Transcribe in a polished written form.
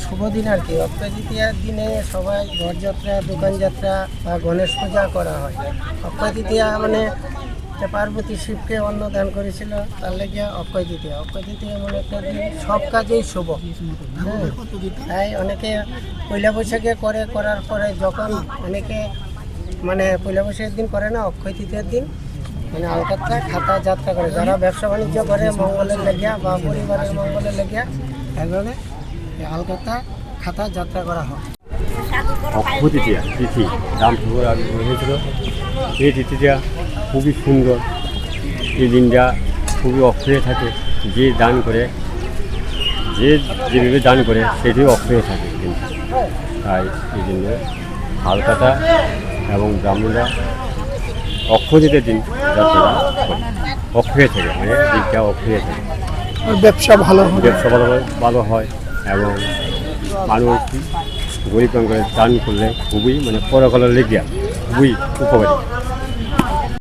শুভ দিন আর কি। অক্ষয় তৃতীয়ার দিনে সবাই ঘরযাত্রা, দোকান যাত্রা বা গণেশ পূজা করা হয়। অক্ষয় তৃতীয়া মানে যে পার্বতী শিবকে অন্ন দান করেছিল, তার লেগে অক্ষয় তৃতীয়া। অক্ষয় তৃতীয়া এমন একটা দিন সব কাজেই শুভ। হ্যাঁ, তাই অনেকে পয়লা বৈশাখে করার পরে যখন অনেকে মানে পয়লা বৈশাখের দিন করে না, অক্ষয় তৃতীয়ার দিন মানে আলকাত্রা খাতা যাত্রা করে, যারা ব্যবসা বাণিজ্য করে মঙ্গলের লেগিয়া বা পরিবারের মঙ্গলের লেগিয়া, এভাবে আলকাত্রা খাতা যাত্রা করা হয়। অক্ষয় তৃতীয়া তিথি রাম ঠাকুর আবির্ভাব হয়েছিল। এই তিথিটা খুবই সুন্দর। এই দিনটা খুবই অক্ষয় থাকে। যে দান করে, যে যেভাবে দান করে সেটিও অক্ষয় থাকে। কিন্তু তাই এই জন্য হালকাতা এবং ব্রাহ্মণরা অক্ষয় তৃতীয়ার দিন যাত্রাটা অক্ষয় থাকে, মানে দিনটা অক্ষয় থাকে। ব্যবসা ভালো ব্যবসা ভালো হয় এবং মানুষ গরিব করে দান করলে খুবই মানে পরকালের লেগিয়া খুবই উপকারী।